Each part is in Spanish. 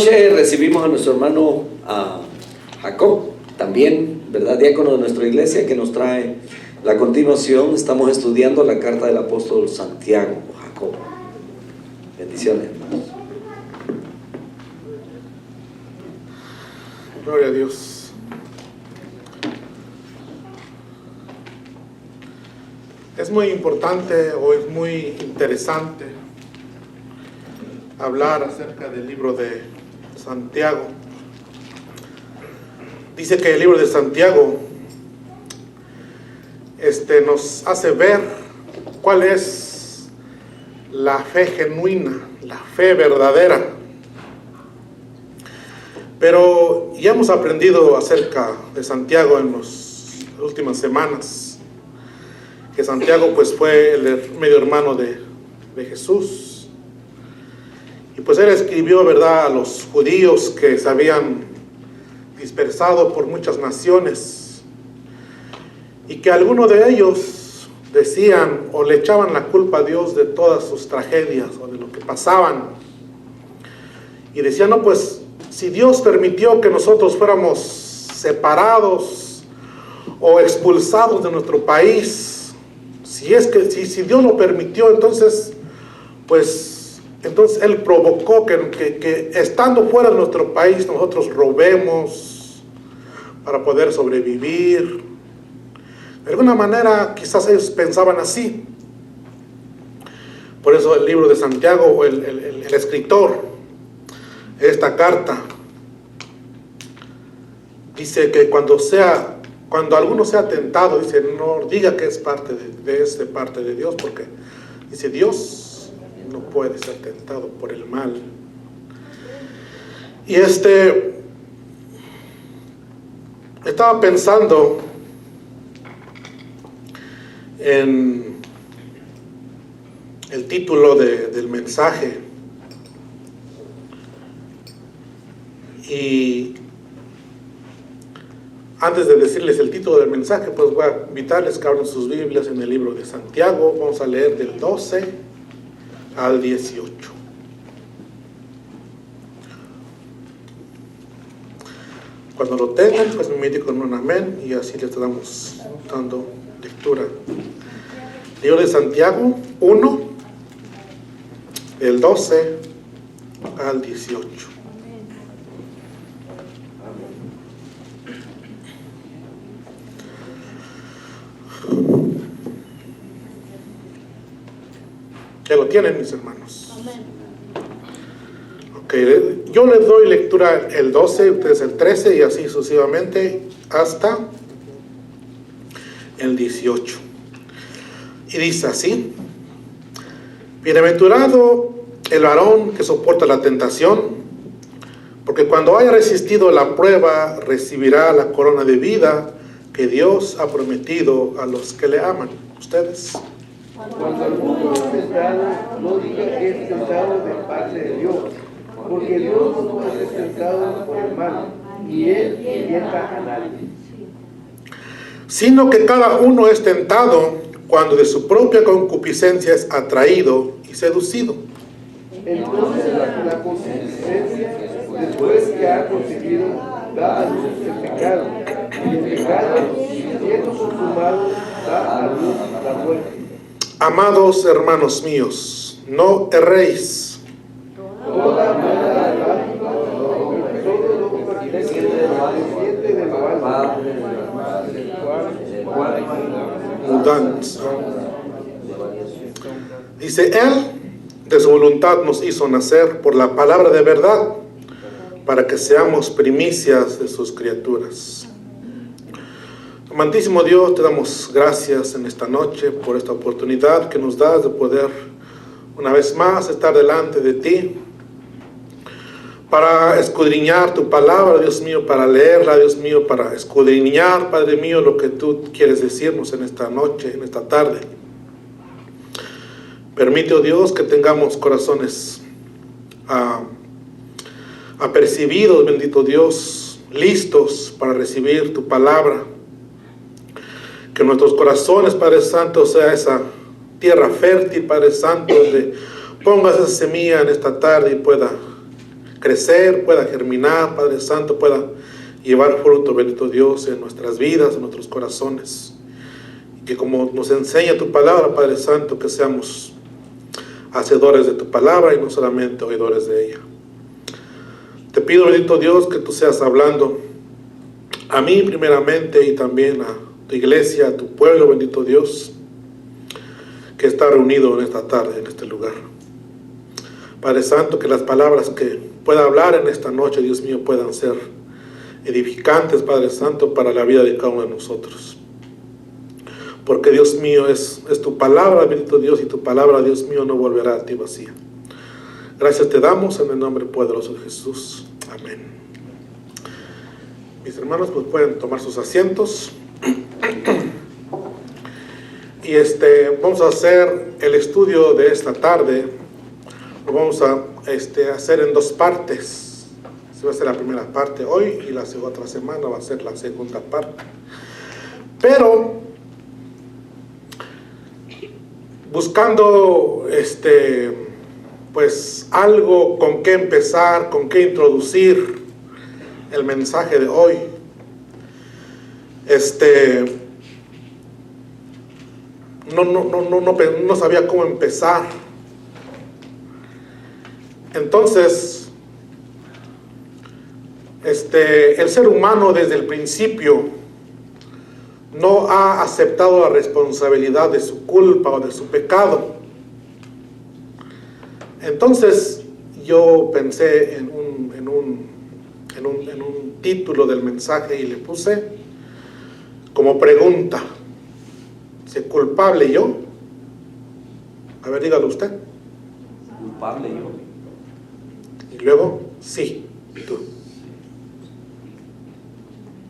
noche recibimos a nuestro hermano Jacob, también, ¿verdad? Diácono de nuestra iglesia, que nos trae la continuación. Estamos estudiando la carta del apóstol Santiago, Jacob. Bendiciones, hermanos. Gloria a Dios. Es muy importante o es muy interesante hablar acerca del libro de Santiago. Dice que el libro de Santiago nos hace ver cuál es la fe genuina, la fe verdadera. Pero ya hemos aprendido acerca de Santiago en las últimas semanas, que Santiago pues fue el medio hermano de Jesús. Y pues él escribió, ¿verdad?, a los judíos que se habían dispersado por muchas naciones, y que algunos de ellos decían o le echaban la culpa a Dios de todas sus tragedias o de lo que pasaban. Y decían, no, pues si Dios permitió que nosotros fuéramos separados o expulsados de nuestro país, si Dios lo permitió, entonces Él provocó que estando fuera de nuestro país nosotros robemos para poder sobrevivir. De alguna manera quizás ellos pensaban así. Por eso el libro de Santiago, o el escritor de esta carta, dice que cuando alguno sea tentado, dice, no diga que es parte de Dios, porque dice, Dios no puede ser tentado por el mal. Y estaba pensando en el título del mensaje, y antes de decirles el título del mensaje, pues voy a invitarles que abran sus Biblias en el libro de Santiago. Vamos a leer del 12 al 18. Cuando lo tengan, pues me inviten con un amén y así les estamos dando lectura. Libro de Santiago 1, del 12 al 18. Ya lo tienen, mis hermanos. Amén. Ok, yo les doy lectura el 12, ustedes el 13 y así sucesivamente hasta el 18. Y dice así: bienaventurado el varón que soporta la tentación, porque cuando haya resistido la prueba recibirá la corona de vida que Dios ha prometido a los que le aman. ¿Ustedes? Cuando alguno es tentado, no diga que es tentado de parte de Dios, porque Dios no puede ser tentado por el mal, y Él tienta a nadie. Sino que cada uno es tentado cuando de su propia concupiscencia es atraído y seducido. Entonces la concupiscencia, después que ha concebido, da a luz el pecado, y el pecado, siendo consumado, da a luz la muerte. Amados hermanos míos, no erréis. Toda maldad, todo lo que pertenece del mudanza. Dice, Él de su voluntad nos hizo nacer por la palabra de verdad, para que seamos primicias de sus criaturas. Amantísimo Dios, te damos gracias en esta noche por esta oportunidad que nos das de poder una vez más estar delante de ti para escudriñar tu palabra, Dios mío, para leerla, Dios mío, para escudriñar, Padre mío, lo que tú quieres decirnos en esta noche, en esta tarde. Permite, oh Dios, que tengamos corazones apercibidos, bendito Dios, listos para recibir tu palabra. Que nuestros corazones, Padre Santo, sea esa tierra fértil, Padre Santo, donde pongas esa semilla en esta tarde y pueda crecer, pueda germinar, Padre Santo, pueda llevar fruto, bendito Dios, en nuestras vidas, en nuestros corazones. Y que como nos enseña tu palabra, Padre Santo, que seamos hacedores de tu palabra y no solamente oidores de ella. Te pido, bendito Dios, que tú seas hablando a mí primeramente y también a tu iglesia, a tu pueblo, bendito Dios, que está reunido en esta tarde, en este lugar. Padre Santo, que las palabras que pueda hablar en esta noche, Dios mío, puedan ser edificantes, Padre Santo, para la vida de cada uno de nosotros. Porque, Dios mío, es tu palabra, bendito Dios, y tu palabra, Dios mío, no volverá a ti vacía. Gracias te damos en el nombre poderoso de Jesús. Amén. Mis hermanos, pues pueden tomar sus asientos. Y vamos a hacer el estudio de esta tarde. Lo vamos a hacer en dos partes. Se va a hacer la primera parte hoy y la otra semana va a ser la segunda parte. Pero buscando pues algo con qué empezar, con qué introducir el mensaje de hoy. No sabía cómo empezar. Entonces, el ser humano desde el principio no ha aceptado la responsabilidad de su culpa o de su pecado. Entonces, yo pensé en un título del mensaje y le puse como pregunta: ¿soy culpable yo? A ver, dígalo usted. ¿Culpable yo? Y luego, sí, tú.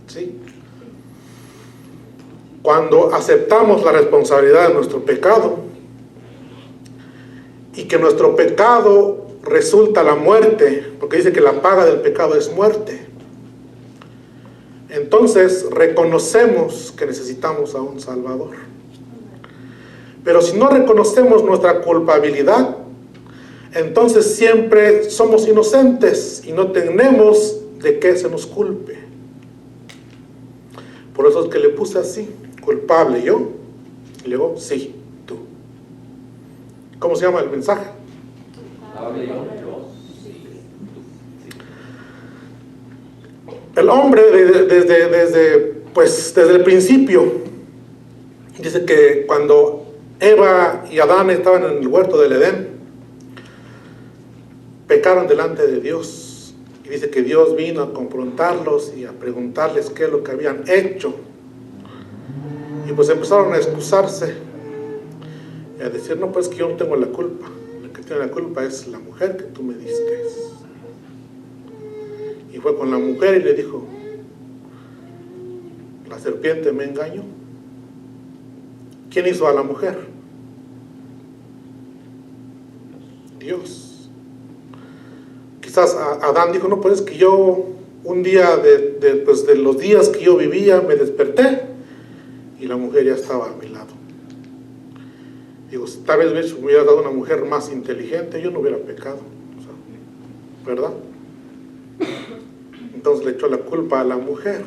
¿Sí? Cuando aceptamos la responsabilidad de nuestro pecado y que nuestro pecado resulta la muerte, porque dice que la paga del pecado es muerte, entonces reconocemos que necesitamos a un Salvador. Pero si no reconocemos nuestra culpabilidad, entonces siempre somos inocentes y no tenemos de qué se nos culpe. Por eso es que le puse así: culpable yo, y luego sí, tú. ¿Cómo se llama el mensaje? Culpable yo. El hombre desde el principio, dice que cuando Eva y Adán estaban en el huerto del Edén, pecaron delante de Dios. Y dice que Dios vino a confrontarlos y a preguntarles qué es lo que habían hecho. Y pues empezaron a excusarse y a decir: no, pues que yo no tengo la culpa. La que tiene la culpa es la mujer que tú me diste. Y fue con la mujer y le dijo: la serpiente me engañó. ¿Quién hizo a la mujer? Dios. Quizás Adán dijo: no, pues es que yo un día de los días que yo vivía me desperté y la mujer ya estaba a mi lado. Digo, tal vez me hubiera dado una mujer más inteligente, yo no hubiera pecado, ¿verdad? Entonces le echó la culpa a la mujer,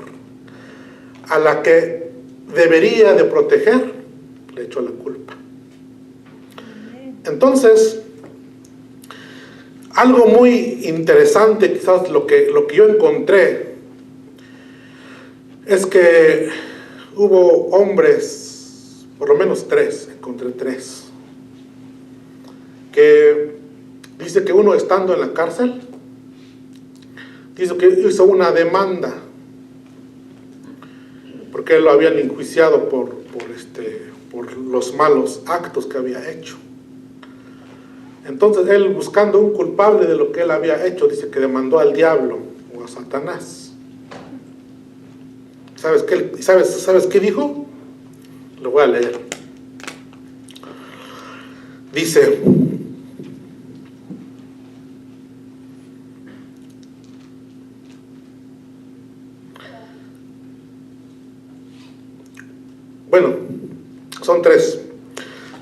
a la que debería de proteger, le echó la culpa. Entonces, algo muy interesante, quizás lo que yo encontré, es que hubo hombres, por lo menos encontré tres, que dice que uno, estando en la cárcel, dice que hizo una demanda porque lo habían enjuiciado por los malos actos que había hecho. Entonces él, buscando un culpable de lo que él había hecho, dice que demandó al diablo o a Satanás. ¿Sabes qué dijo? Lo voy a leer. Dice: bueno, son tres.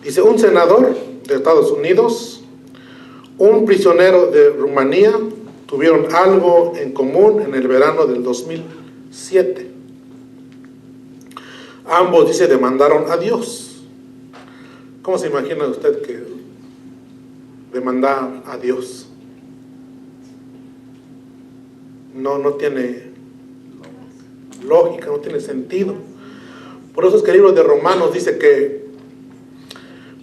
Dice: un senador de Estados Unidos, un prisionero de Rumanía, tuvieron algo en común en el verano del 2007. Ambos, dice, demandaron a Dios. ¿Cómo se imagina usted que demandar a Dios? No tiene lógica, no tiene sentido. Por eso es que el libro de Romanos dice que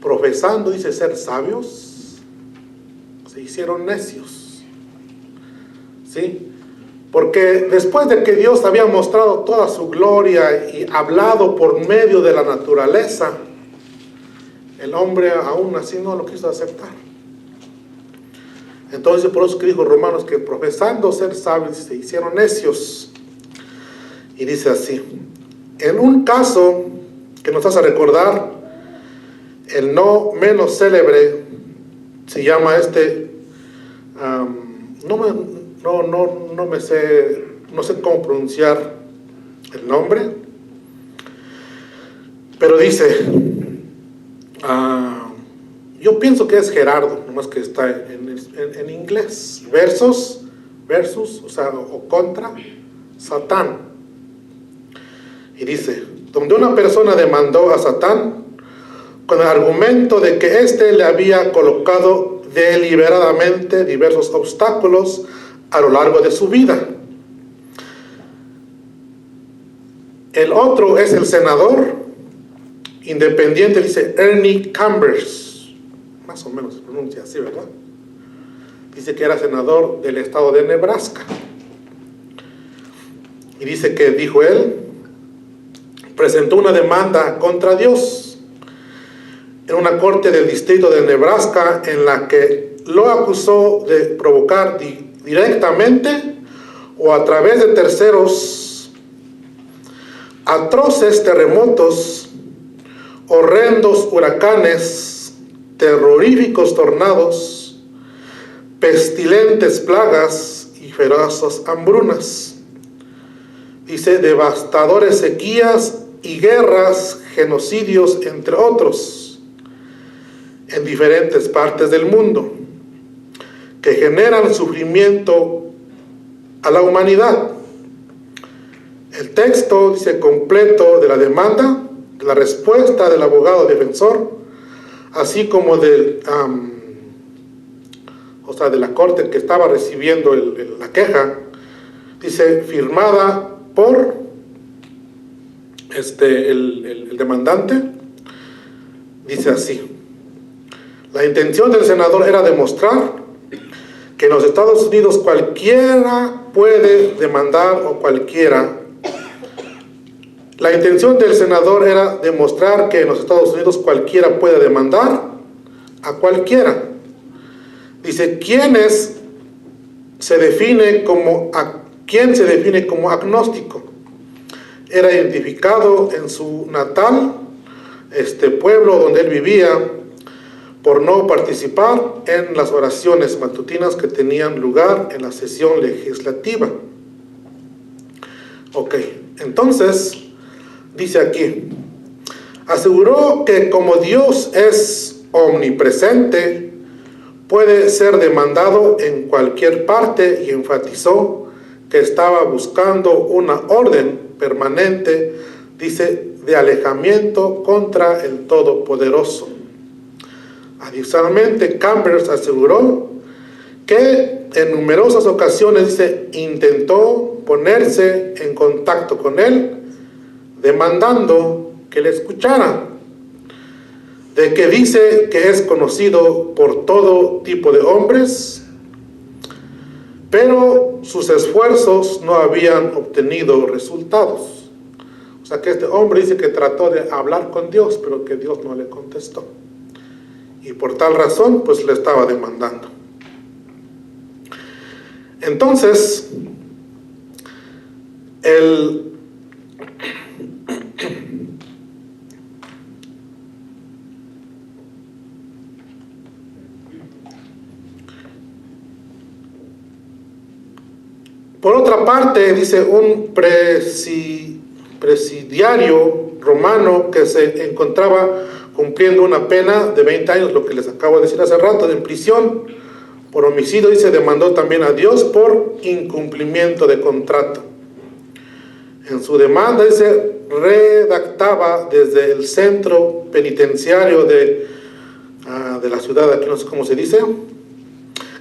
profesando, dice, ser sabios, se hicieron necios. ¿Sí? Porque después de que Dios había mostrado toda su gloria y hablado por medio de la naturaleza, el hombre aún así no lo quiso aceptar. Entonces, por eso que dijo Romanos que profesando ser sabios se hicieron necios. Y dice así: en un caso que nos hace recordar, el no menos célebre, se llama no sé cómo pronunciar el nombre, pero dice, yo pienso que es Gerardo, nomás que está en inglés, versus, o sea, o contra Satán. Y dice, donde una persona demandó a Satán con el argumento de que éste le había colocado deliberadamente diversos obstáculos a lo largo de su vida. El otro es el senador independiente, dice Ernie Chambers, más o menos se pronuncia así, ¿verdad? Dice que era senador del estado de Nebraska. Y dice que, dijo él, presentó una demanda contra Dios en una corte del distrito de Nebraska, en la que lo acusó de provocar directamente o a través de terceros atroces terremotos, horrendos huracanes, terroríficos tornados, pestilentes plagas y feroces hambrunas. Dice, devastadores sequías y guerras, genocidios, entre otros, en diferentes partes del mundo, que generan sufrimiento a la humanidad. El texto, dice, completo de la demanda, la respuesta del abogado defensor, así como de la corte que estaba recibiendo la queja, dice, firmada por el demandante, dice así: la intención del senador era demostrar que en los Estados Unidos cualquiera puede demandar o cualquiera. La intención del senador era demostrar que en los Estados Unidos cualquiera puede demandar a cualquiera. Dice, ¿quién se define como agnóstico? Era identificado en su natal, pueblo donde él vivía, por no participar en las oraciones matutinas que tenían lugar en la sesión legislativa. Ok, entonces, dice aquí, aseguró que como Dios es omnipresente, puede ser demandado en cualquier parte, y enfatizó que estaba buscando una orden permanente, dice, de alejamiento contra el Todopoderoso. Adicionalmente, Chambers aseguró que en numerosas ocasiones, dice, intentó ponerse en contacto con él, demandando que le escuchara, de que dice que es conocido por todo tipo de hombres, pero sus esfuerzos no habían obtenido resultados. O sea que este hombre dice que trató de hablar con Dios, pero que Dios no le contestó. Y por tal razón, pues le estaba demandando. Entonces, por otra parte, dice, un presidiario romano que se encontraba cumpliendo una pena de 20 años, lo que les acabo de decir hace rato, en prisión, Por homicidio, dice, demandó también a Dios por incumplimiento de contrato. En su demanda, dice, redactaba desde el centro penitenciario de la ciudad, aquí no sé cómo se dice,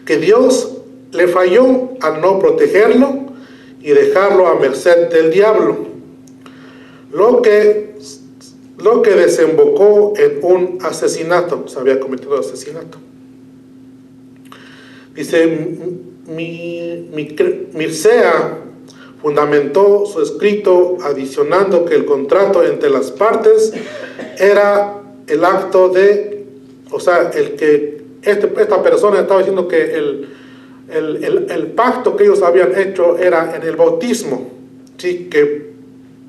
que Dios le falló al no protegerlo y dejarlo a merced del diablo, lo que desembocó en un asesinato. Se había cometido asesinato. Dice, Mircea fundamentó su escrito adicionando que el contrato entre las partes era el acto de, o sea, el que esta persona estaba diciendo que el pacto que ellos habían hecho era en el bautismo, ¿sí? Que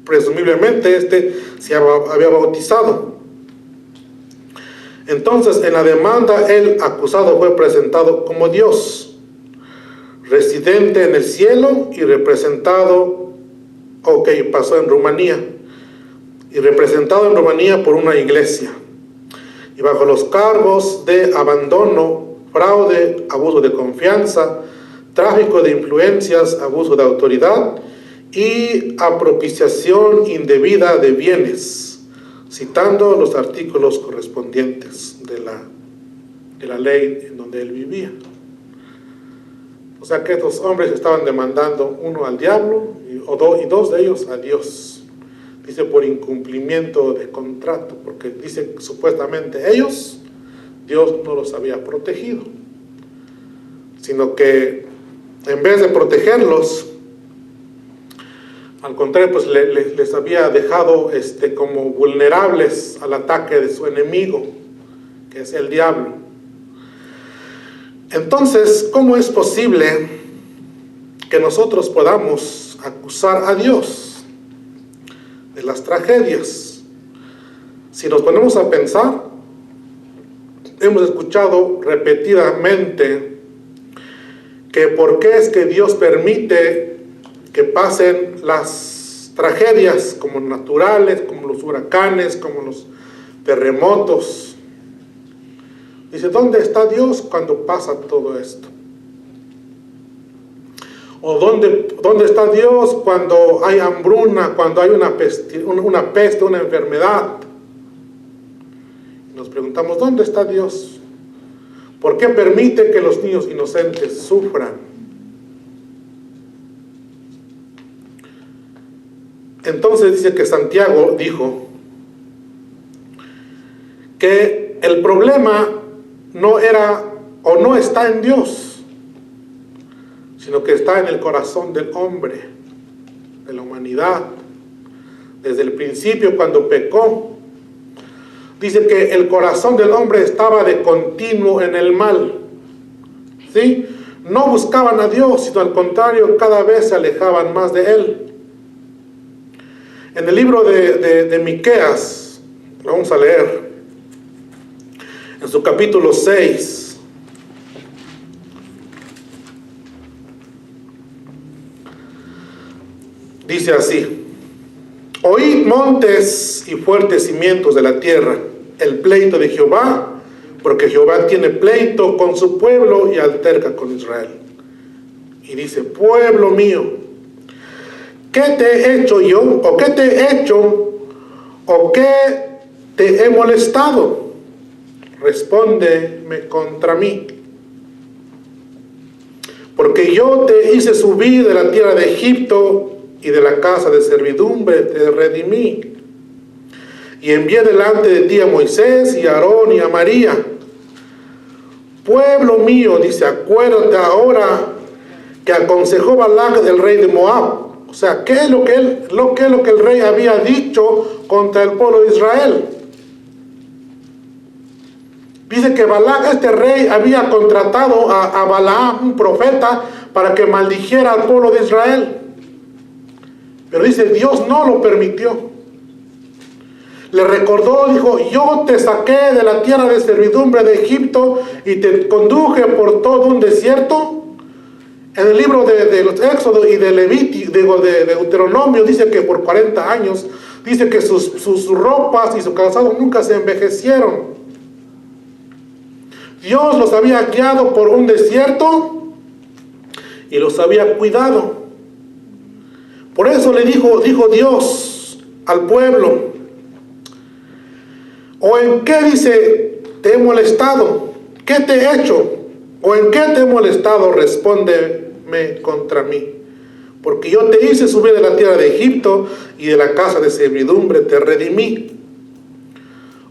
presumiblemente se había bautizado. Entonces, en la demanda, el acusado fue presentado como Dios, residente en el cielo y representado, pasó en Rumanía, y representado en Rumanía por una iglesia, y bajo los cargos de abandono, fraude, abuso de confianza, tráfico de influencias, abuso de autoridad y apropiación indebida de bienes, citando los artículos correspondientes de la ley en donde él vivía. O sea que estos hombres estaban demandando, uno al diablo y dos de ellos a Dios. Dice por incumplimiento de contrato, porque dice supuestamente Dios no los había protegido, sino que en vez de protegerlos, al contrario, pues les había dejado como vulnerables al ataque de su enemigo, que es el diablo. Entonces, ¿cómo es posible que nosotros podamos acusar a Dios de las tragedias? Si nos ponemos a pensar, hemos escuchado repetidamente que por qué es que Dios permite que pasen las tragedias como naturales, como los huracanes, como los terremotos. Dice, ¿dónde está Dios cuando pasa todo esto? ¿O dónde está Dios cuando hay hambruna, cuando hay una peste, una enfermedad? Nos preguntamos, ¿dónde está Dios? ¿Por qué permite que los niños inocentes sufran? Entonces dice que Santiago dijo que el problema no era o no está en Dios, sino que está en el corazón del hombre, de la humanidad. Desde el principio, cuando pecó, dice que el corazón del hombre estaba de continuo en el mal, ¿sí? No buscaban a Dios, sino al contrario, cada vez se alejaban más de Él. En el libro de Miqueas, lo vamos a leer, en su capítulo 6, dice así: oíd montes y fuertes cimientos de la tierra, el pleito de Jehová, porque Jehová tiene pleito con su pueblo y alterca con Israel. Y dice, pueblo mío, ¿qué te he hecho yo? ¿O qué te he hecho? ¿O qué te he molestado? Respóndeme contra mí. Porque yo te hice subir de la tierra de Egipto, y de la casa de servidumbre te redimí. Y envié delante de ti a Moisés y a Aarón y a María. Pueblo mío, dice, acuérdate ahora que aconsejó Balac, el rey de Moab. O sea, ¿qué es lo que el rey había dicho contra el pueblo de Israel? Dice que Balac, este rey, había contratado a Balaam, un profeta, para que maldijera al pueblo de Israel. Pero dice, Dios no lo permitió. Le recordó, dijo, yo te saqué de la tierra de servidumbre de Egipto y te conduje por todo un desierto. En el libro de los Éxodos y de Deuteronomio dice que por 40 años, dice que sus ropas y su calzado nunca se envejecieron. Dios los había guiado por un desierto y los había cuidado. Por eso le dijo Dios al pueblo: ¿o en qué, dice, te he molestado? ¿Qué te he hecho? ¿O en qué te he molestado? Respóndeme contra mí. Porque yo te hice subir de la tierra de Egipto y de la casa de servidumbre te redimí.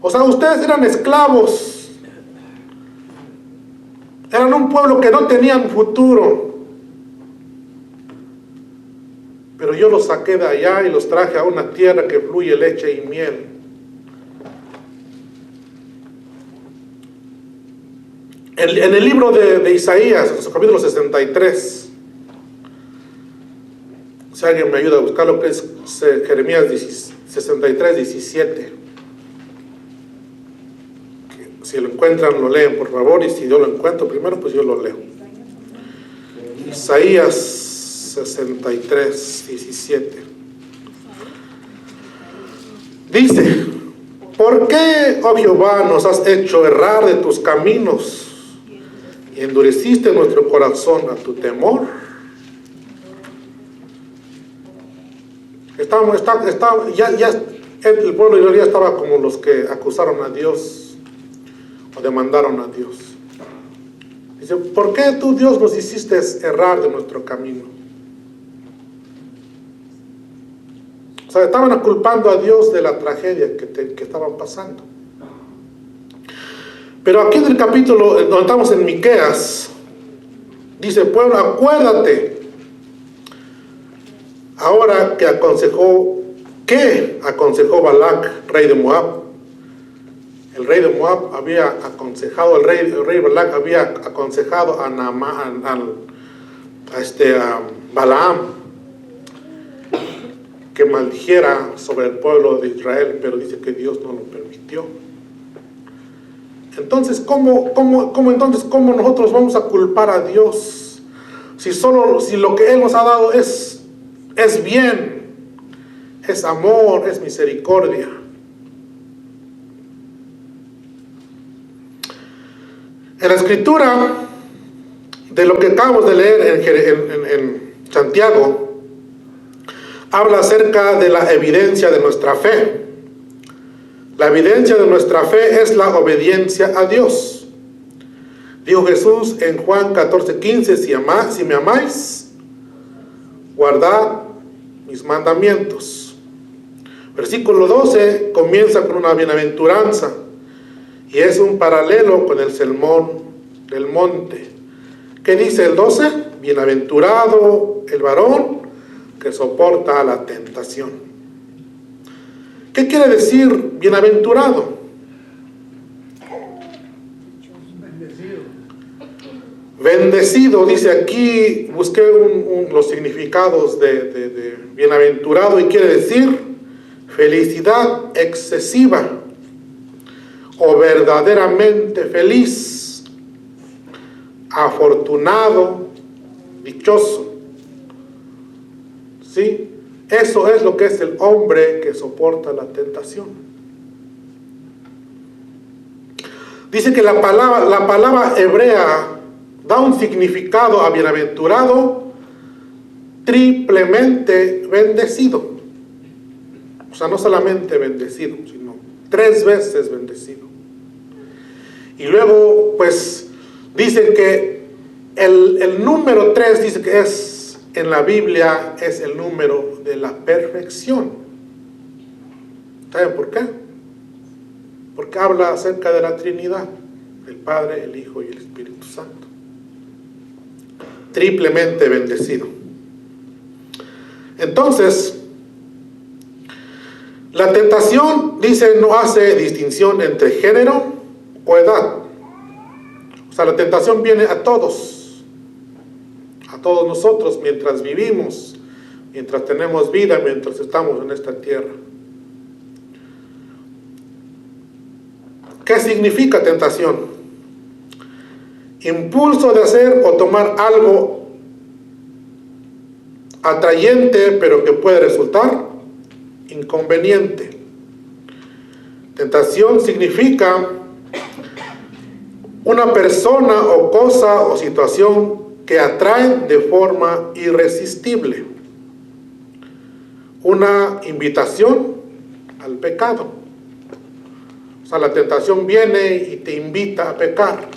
O sea, ustedes eran esclavos. Eran un pueblo que no tenían futuro. Pero yo los saqué de allá y los traje a una tierra que fluye leche y miel. En el libro de Isaías, en su capítulo 63, si alguien me ayuda a buscar lo que es Jeremías 63, 17. Si lo encuentran, lo leen, por favor, y si yo lo encuentro primero, pues yo lo leo. Isaías 63, 17. Dice: ¿por qué, oh Jehová, nos has hecho errar de tus caminos y endureciste nuestro corazón a tu temor? El pueblo ya estaba como los que acusaron a Dios o demandaron a Dios. Dice: ¿por qué tú, Dios, nos hiciste errar de nuestro camino? O sea, estaban culpando a Dios de la tragedia que estaban pasando. Pero aquí en el capítulo, donde estamos en Miqueas, dice: pueblo, acuérdate ahora que aconsejó Balac, rey de Moab. El rey de Moab había aconsejado, el rey Balac había aconsejado a Balaam que maldijera sobre el pueblo de Israel, pero dice que Dios no lo permitió. Entonces, ¿cómo nosotros vamos a culpar a Dios si lo que Él nos ha dado es bien, es amor, es misericordia? En la escritura de lo que acabamos de leer en Santiago, habla acerca de la evidencia de nuestra fe. La evidencia de nuestra fe es la obediencia a Dios. Dijo Jesús en Juan 14:15: si me amáis, guardad mis mandamientos. Versículo 12 comienza con una bienaventuranza y es un paralelo con el sermón del monte. ¿Qué dice el 12? Bienaventurado el varón que soporta la tentación. ¿Qué quiere decir bienaventurado? Bendecido, dice aquí, busqué los significados de bienaventurado y quiere decir felicidad excesiva o verdaderamente feliz, afortunado, dichoso. ¿Sí? Eso es lo que es el hombre que soporta la tentación. Dice que la palabra hebrea da un significado a bienaventurado triplemente bendecido. O sea, no solamente bendecido, sino 3 veces bendecido. Y luego, pues, dicen que el número 3 dice que en la Biblia es el número de la perfección. ¿Saben por qué? Porque habla acerca de la Trinidad, el Padre, el Hijo y el Espíritu Santo. Triplemente bendecido. Entonces, la tentación, dice, no hace distinción entre género o edad. O sea, la tentación viene a todos nosotros mientras vivimos, mientras tenemos vida, mientras estamos en esta tierra. ¿Qué significa tentación? Impulso de hacer o tomar algo atrayente, pero que puede resultar inconveniente. Tentación significa una persona o cosa o situación que atrae de forma irresistible. Una invitación al pecado. O sea, la tentación viene y te invita a pecar.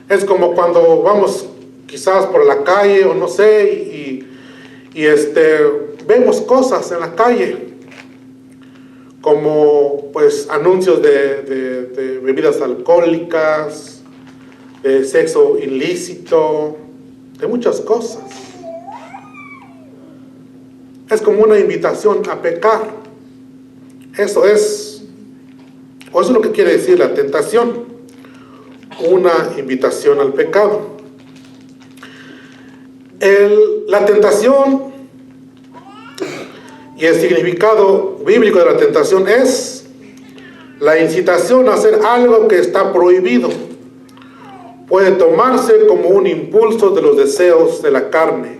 Es como cuando vamos quizás por la calle o no sé, y vemos cosas en la calle, como pues anuncios de bebidas alcohólicas, de sexo ilícito, de muchas cosas. Es como una invitación a pecar. Eso es lo que quiere decir la tentación, una invitación al pecado. La tentación y el significado bíblico de la tentación es la incitación a hacer algo que está prohibido. Puede tomarse como un impulso de los deseos de la carne,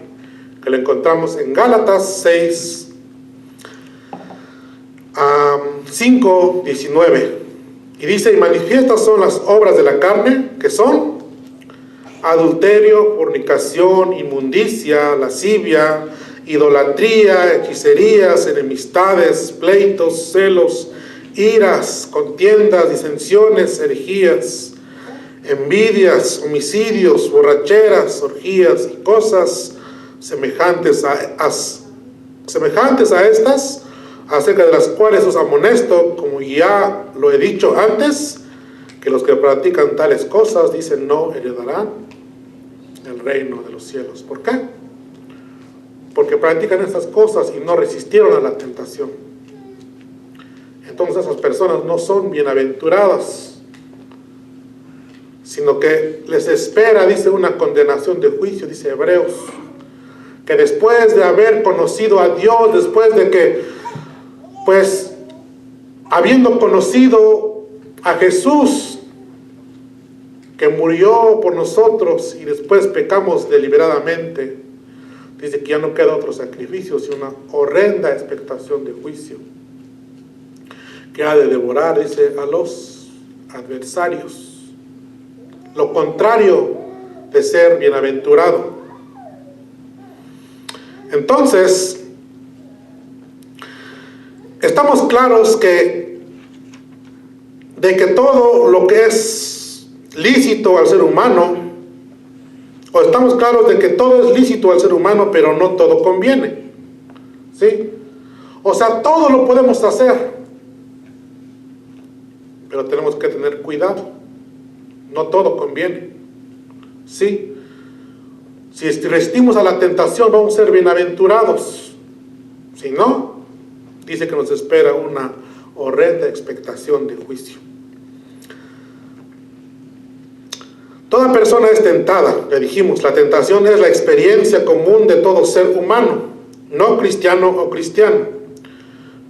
que lo encontramos en Gálatas 5:19. Y dice, y manifiestas son las obras de la carne, que son adulterio, fornicación, inmundicia, lascivia, idolatría, hechicerías, enemistades, pleitos, celos, iras, contiendas, disensiones, herejías, envidias, homicidios, borracheras, orgías y cosas semejantes a estas, acerca de las cuales os amonesto, como ya lo he dicho antes, que los que practican tales cosas, dicen, no heredarán el reino de los cielos. ¿Por qué? Porque practican estas cosas y no resistieron a la tentación. Entonces esas personas no son bienaventuradas, sino que les espera, dice, una condenación de juicio, dice Hebreos, que después de haber conocido a Dios, después de que, pues, habiendo conocido a Jesús, que murió por nosotros y después pecamos deliberadamente, dice que ya no queda otro sacrificio, sino una horrenda expectación de juicio, que ha de devorar, dice, a los adversarios. Lo contrario de ser bienaventurado. Entonces, estamos claros de que todo lo que es lícito al ser humano, o estamos claros de que todo es lícito al ser humano, pero no todo conviene. ¿Sí? O sea, todo lo podemos hacer, pero tenemos que tener cuidado. No todo conviene. ¿Sí? Si resistimos a la tentación, vamos a ser bienaventurados. Si no, dice que nos espera una horrenda expectación de juicio. Toda persona es tentada, le dijimos. La tentación es la experiencia común de todo ser humano, no cristiano o cristiano.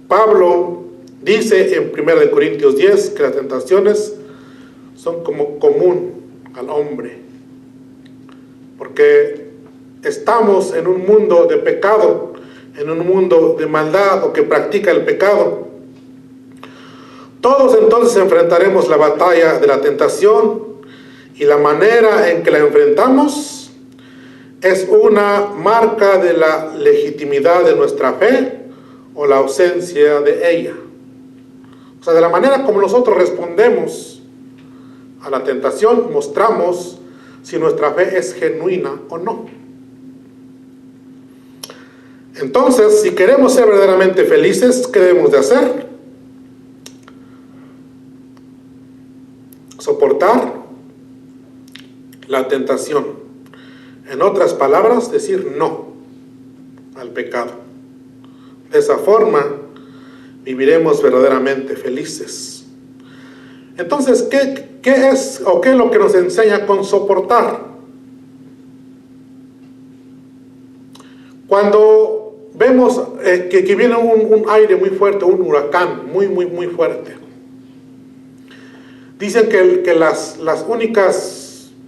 Pablo dice en 1 Corintios 10 que las tentaciones son como común al hombre, porque estamos en un mundo de pecado, en un mundo de maldad o que practica el pecado. Todos entonces enfrentaremos la batalla de la tentación, y la manera en que la enfrentamos es una marca de la legitimidad de nuestra fe o la ausencia de ella. O sea, de la manera como nosotros respondemos a la tentación, mostramos si nuestra fe es genuina o no. Entonces, si queremos ser verdaderamente felices, ¿qué debemos de hacer? Soportar la tentación. En otras palabras, decir no al pecado. De esa forma, viviremos verdaderamente felices. Entonces, ¿qué es o qué es lo que nos enseña con soportar? Cuando vemos que viene un aire muy fuerte, un huracán muy fuerte, dicen que las únicas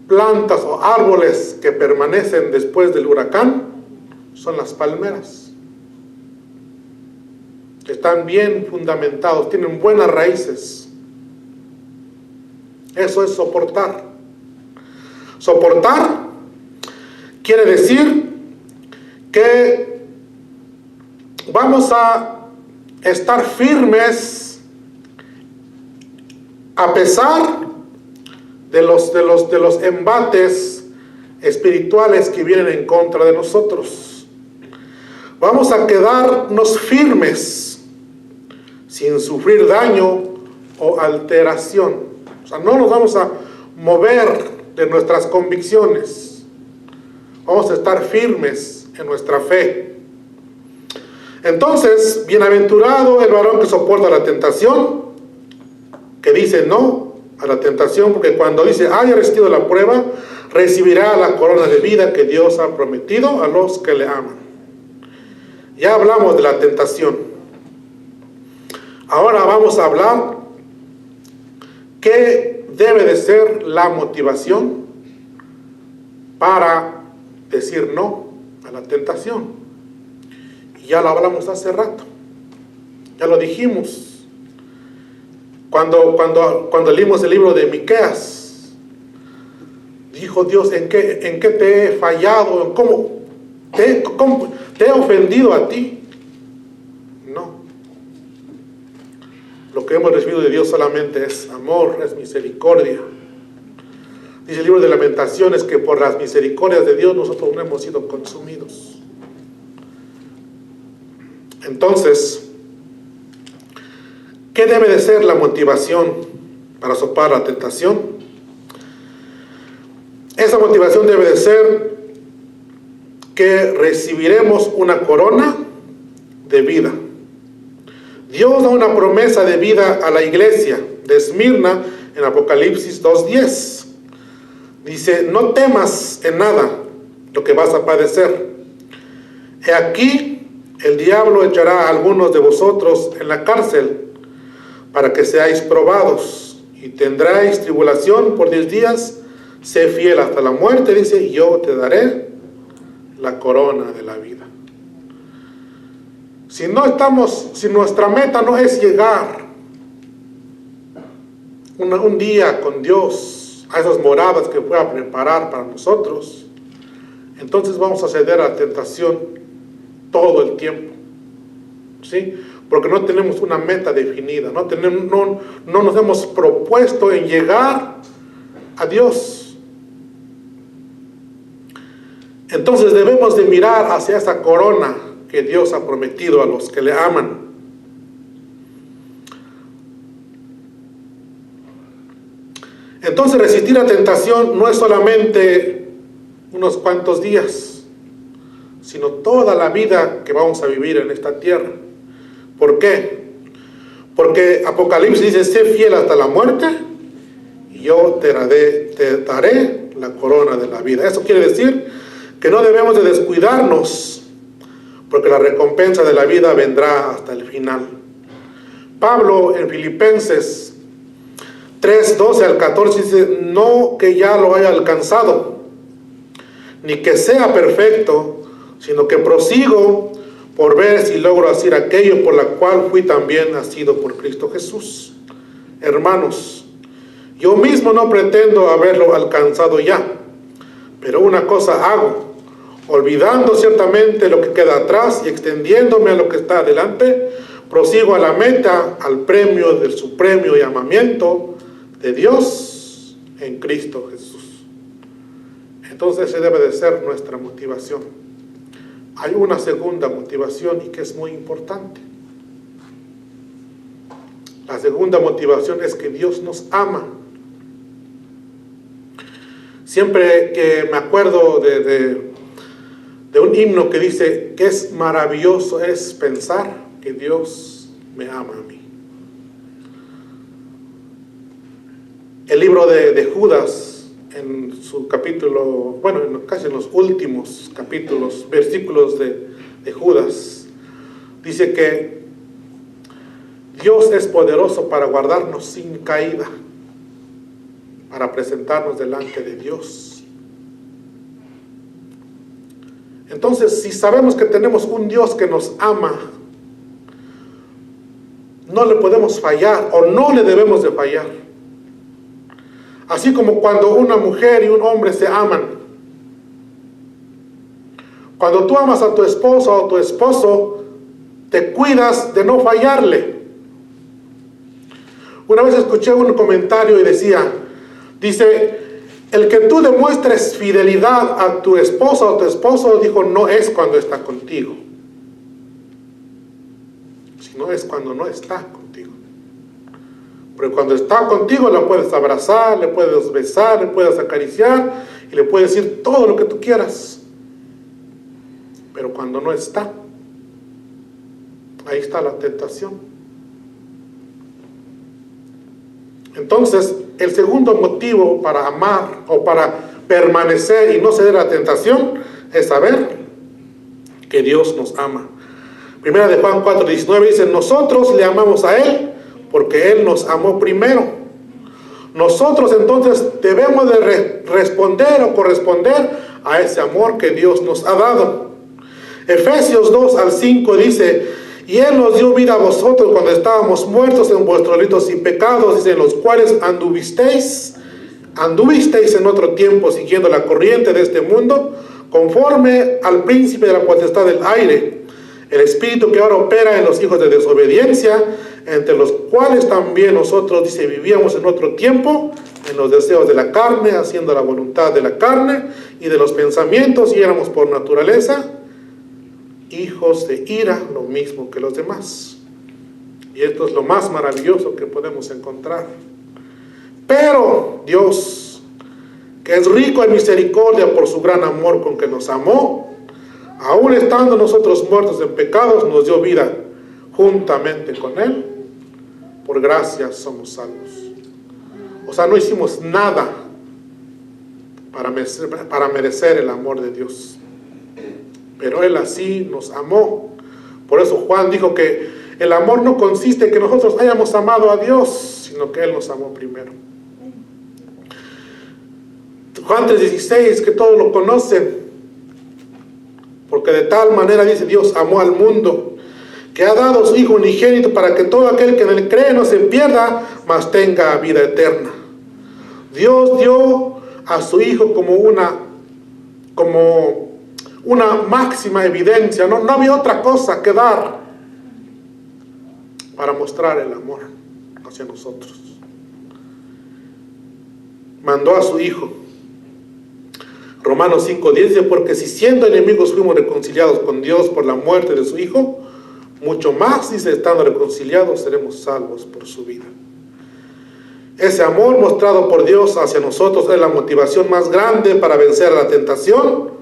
plantas o árboles que permanecen después del huracán son las palmeras. Están bien fundamentados, tienen buenas raíces. Eso es soportar. Soportar quiere decir que vamos a estar firmes a pesar de los embates espirituales que vienen en contra de nosotros. Vamos a quedarnos firmes sin sufrir daño o alteración. O sea, no nos vamos a mover de nuestras convicciones. Vamos a estar firmes en nuestra fe. Entonces, bienaventurado el varón que soporta la tentación, que dice no a la tentación, porque cuando dice haya resistido la prueba, recibirá la corona de vida que Dios ha prometido a los que le aman. Ya hablamos de la tentación. Ahora vamos a hablar qué debe de ser la motivación para decir no a la tentación. Y ya lo hablamos hace rato. Ya lo dijimos. Cuando leímos el libro de Miqueas, dijo Dios, ¿en qué te he fallado? ¿Cómo te he ofendido a ti? No. Lo que hemos recibido de Dios solamente es amor, es misericordia. Dice el libro de Lamentaciones que por las misericordias de Dios nosotros no hemos sido consumidos. Entonces, ¿qué debe de ser la motivación para sopar la tentación? Esa motivación debe de ser que recibiremos una corona de vida. Dios da una promesa de vida a la iglesia de Esmirna en Apocalipsis 2:10. Dice, no temas en nada lo que vas a padecer. He aquí, el diablo echará a algunos de vosotros en la cárcel para que seáis probados y tendráis tribulación por 10 días. Sé fiel hasta la muerte, dice, y yo te daré la corona de la vida. Si nuestra meta no es llegar un día con Dios a esas moradas que pueda preparar para nosotros, entonces vamos a ceder a la tentación todo el tiempo, ¿sí? Porque no tenemos una meta definida, no nos hemos propuesto en llegar a Dios. Entonces debemos de mirar hacia esa corona que Dios ha prometido a los que le aman. Entonces resistir la tentación no es solamente unos cuantos días, sino toda la vida que vamos a vivir en esta tierra. ¿Por qué? Porque Apocalipsis dice, sé fiel hasta la muerte y yo te daré la corona de la vida. Eso quiere decir que no debemos de descuidarnos, porque la recompensa de la vida vendrá hasta el final. Pablo en Filipenses 3:12 al 14 dice, no que ya lo haya alcanzado, ni que sea perfecto, sino que prosigo por ver si logro hacer aquello por la cual fui también nacido por Cristo Jesús. Hermanos, yo mismo no pretendo haberlo alcanzado ya, pero una cosa hago, olvidando ciertamente lo que queda atrás y extendiéndome a lo que está adelante, prosigo a la meta, al premio del supremo llamamiento de Dios en Cristo Jesús. Entonces esa debe de ser nuestra motivación. Hay una segunda motivación y que es muy importante. La segunda motivación es que Dios nos ama. Siempre que me acuerdo de un himno que dice que es maravilloso es pensar que Dios me ama a mí. El libro de Judas, en su capítulo, casi en los últimos capítulos, versículos de Judas, dice que Dios es poderoso para guardarnos sin caída, para presentarnos delante de Dios. Entonces, si sabemos que tenemos un Dios que nos ama, no le podemos fallar o no le debemos de fallar. Así como cuando una mujer y un hombre se aman. Cuando tú amas a tu esposa o a tu esposo, te cuidas de no fallarle. Una vez escuché un comentario y dice, el que tú demuestres fidelidad a tu esposa o tu esposo, dijo, no es cuando está contigo, sino es cuando no está contigo. Porque cuando está contigo la puedes abrazar, le puedes besar, le puedes acariciar y le puedes decir todo lo que tú quieras. Pero cuando no está, ahí está la tentación. Entonces, el segundo motivo para amar o para permanecer y no ceder a la tentación es saber que Dios nos ama. Primera de Juan 4:19 dice, nosotros le amamos a Él porque Él nos amó primero. Nosotros entonces debemos de responder o corresponder a ese amor que Dios nos ha dado. Efesios 2:5 dice, y Él nos dio vida a vosotros cuando estábamos muertos en vuestros delitos y pecados, dice, en los cuales anduvisteis en otro tiempo siguiendo la corriente de este mundo, conforme al príncipe de la potestad del aire, el espíritu que ahora opera en los hijos de desobediencia, entre los cuales también nosotros, dice, vivíamos en otro tiempo, en los deseos de la carne, haciendo la voluntad de la carne y de los pensamientos, y éramos por naturaleza hijos de ira, lo mismo que los demás. Y esto es lo más maravilloso que podemos encontrar. Pero Dios, que es rico en misericordia por su gran amor con que nos amó, aún estando nosotros muertos en pecados, nos dio vida juntamente con Él. Por gracia somos salvos. O sea, no hicimos nada para merecer el amor de Dios. Pero Él así nos amó. Por eso Juan dijo que el amor no consiste en que nosotros hayamos amado a Dios, sino que Él nos amó primero. Juan 3:16, que todos lo conocen, porque de tal manera, dice, Dios amó al mundo, que ha dado a su Hijo unigénito para que todo aquel que en Él cree no se pierda, mas tenga vida eterna. Dios dio a su Hijo como una máxima evidencia, no había otra cosa que dar para mostrar el amor hacia nosotros. Mandó a su Hijo. Romanos 5:10 dice, porque si siendo enemigos fuimos reconciliados con Dios por la muerte de su Hijo, mucho más, dice, estando reconciliados seremos salvos por su vida. Ese amor mostrado por Dios hacia nosotros es la motivación más grande para vencer a la tentación,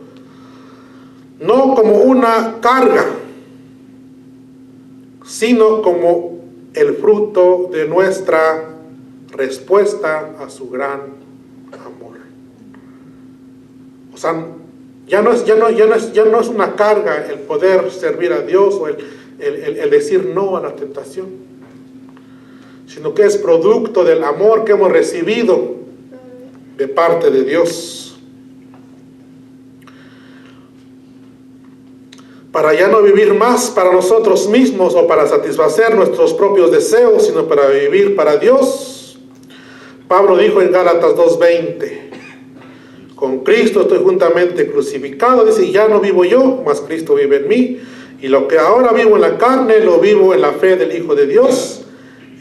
no como una carga, sino como el fruto de nuestra respuesta a su gran amor. O sea, ya no es una carga el poder servir a Dios o el decir no a la tentación, sino que es producto del amor que hemos recibido de parte de Dios. Para ya no vivir más para nosotros mismos o para satisfacer nuestros propios deseos, sino para vivir para Dios. Pablo dijo en Gálatas 2:20, con Cristo estoy juntamente crucificado, dice, ya no vivo yo, mas Cristo vive en mí, y lo que ahora vivo en la carne, lo vivo en la fe del Hijo de Dios,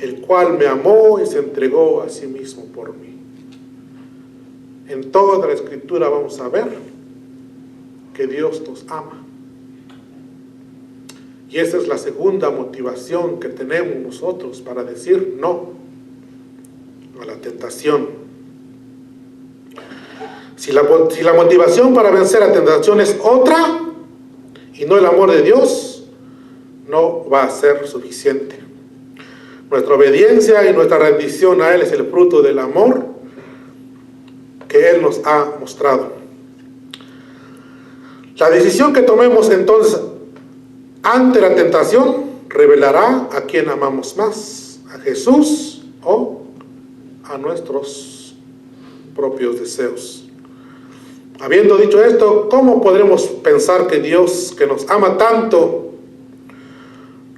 el cual me amó y se entregó a sí mismo por mí. En toda la Escritura vamos a ver que Dios nos ama. Y esa es la segunda motivación que tenemos nosotros para decir no a la tentación. Si la motivación para vencer la tentación es otra y no el amor de Dios, no va a ser suficiente. Nuestra obediencia y nuestra rendición a Él es el fruto del amor que Él nos ha mostrado. La decisión que tomemos entonces ante la tentación revelará a quién amamos más, a Jesús o a nuestros propios deseos. Habiendo dicho esto, ¿cómo podremos pensar que Dios, que nos ama tanto,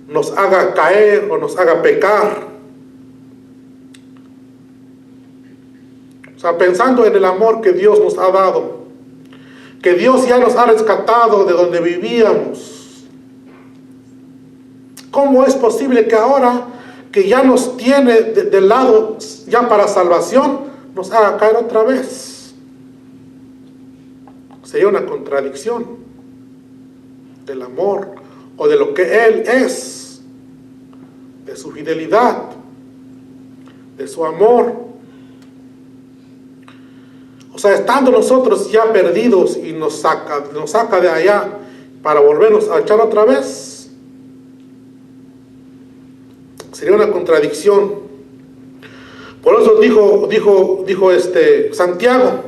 nos haga caer o nos haga pecar? O sea, pensando en el amor que Dios nos ha dado, que Dios ya nos ha rescatado de donde vivíamos. ¿Cómo es posible que ahora que ya nos tiene del lado ya para salvación, nos haga caer otra vez? Sería una contradicción del amor o de lo que Él es, de su fidelidad, de su amor. O sea, estando nosotros ya perdidos y nos saca de allá para volvernos a echar otra vez, sería una contradicción. Por eso dijo Santiago: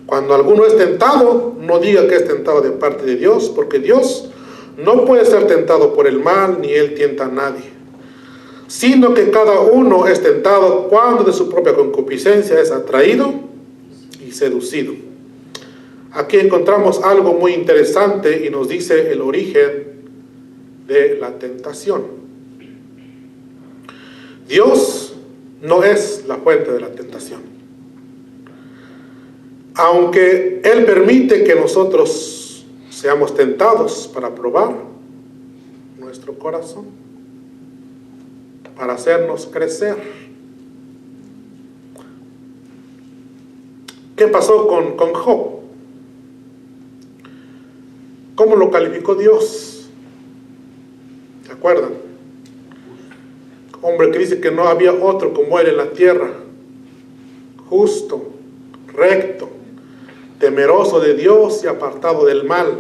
cuando alguno es tentado, no diga que es tentado de parte de Dios, porque Dios no puede ser tentado por el mal, ni Él tienta a nadie, sino que cada uno es tentado cuando de su propia concupiscencia es atraído y seducido. Aquí encontramos algo muy interesante y nos dice el origen de la tentación. Dios no es la fuente de la tentación. Aunque Él permite que nosotros seamos tentados para probar nuestro corazón, para hacernos crecer. ¿Qué pasó con Job? ¿Cómo lo calificó Dios? ¿Se acuerdan? Hombre que dice que no había otro como Él en la tierra, justo, recto, temeroso de Dios y apartado del mal,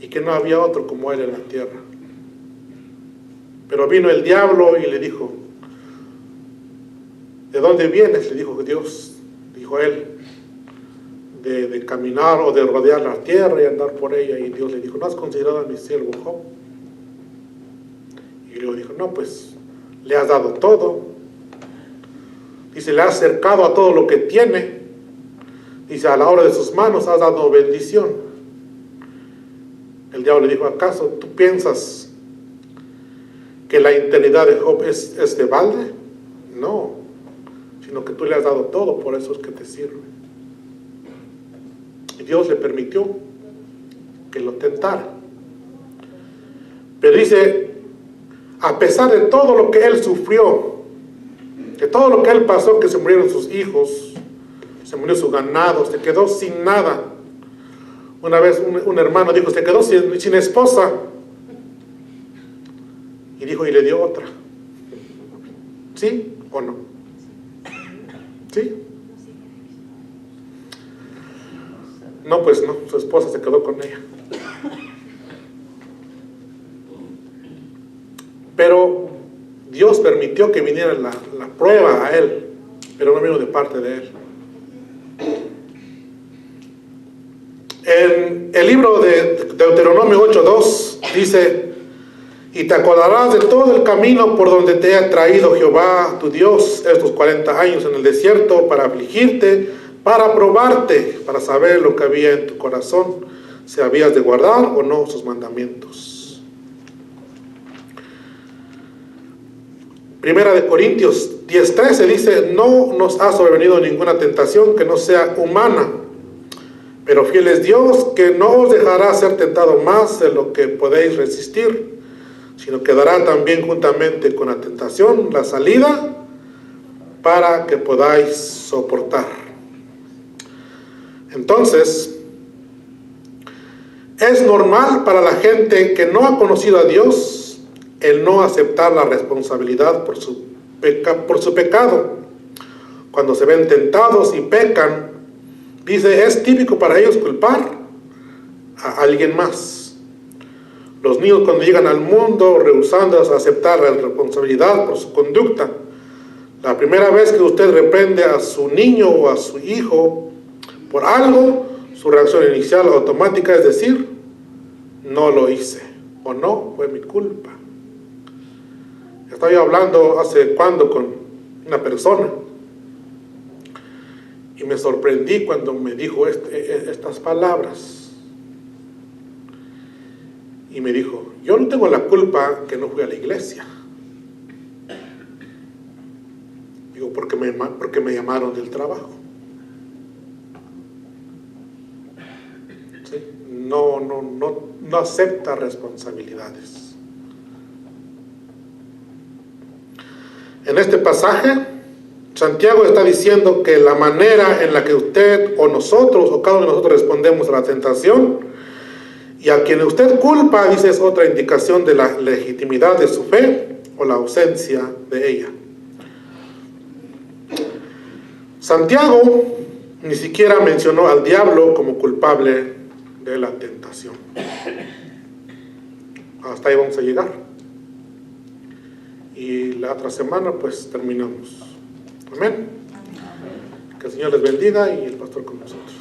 y que no había otro como Él en la tierra. Pero vino el diablo y le dijo: ¿de dónde vienes? Le dijo Dios, dijo él, de caminar o de rodear la tierra y andar por ella. Y Dios le dijo: ¿no has considerado a mi siervo Job? Y luego dijo: no, pues le has dado todo. Dice: le has acercado a todo lo que tiene. Dice: a la obra de sus manos has dado bendición. El diablo le dijo: ¿acaso tú piensas que la eternidad de Job es de balde? No, sino que tú le has dado todo, por eso es que te sirve. Y Dios le permitió que lo tentara. Pero dice: a pesar de todo lo que él sufrió, de todo lo que él pasó, que se murieron sus hijos, se murió su ganado, se quedó sin nada. Una vez un hermano dijo: se quedó sin esposa. Y dijo: y le dio otra. ¿Sí o no? ¿Sí? No, pues no, su esposa se quedó con ella. Pero Dios permitió que viniera la prueba a él, pero no vino de parte de él. En el libro de Deuteronomio 8:2 dice: y te acordarás de todo el camino por donde te ha traído Jehová tu Dios estos 40 años en el desierto, para afligirte, para probarte, para saber lo que había en tu corazón, si habías de guardar o no sus mandamientos. Primera de Corintios 10:13 dice: no nos ha sobrevenido ninguna tentación que no sea humana, pero fiel es Dios, que no os dejará ser tentado más de lo que podéis resistir, sino que dará también juntamente con la tentación la salida para que podáis soportar. Entonces, es normal para la gente que no ha conocido a Dios el no aceptar la responsabilidad por su pecado. Cuando se ven tentados y pecan, dice, es típico para ellos culpar a alguien más. Los niños, cuando llegan al mundo rehusando aceptar la responsabilidad por su conducta, la primera vez que usted reprende a su niño o a su hijo por algo, su reacción inicial automática es decir: no lo hice, o no, fue mi culpa. Estaba yo hablando hace cuando con una persona y me sorprendí cuando me dijo estas palabras. Y me dijo: yo no tengo la culpa que no fui a la iglesia. Digo: digo, porque me llamaron del trabajo. ¿Sí? No acepta responsabilidades. En este pasaje, Santiago está diciendo que la manera en la que usted o nosotros o cada uno de nosotros respondemos a la tentación y a quien usted culpa, dice, es otra indicación de la legitimidad de su fe o la ausencia de ella. Santiago ni siquiera mencionó al diablo como culpable de la tentación. Hasta ahí vamos a llegar. Y la otra semana pues terminamos. Amén. Que el Señor les bendiga y el pastor con nosotros.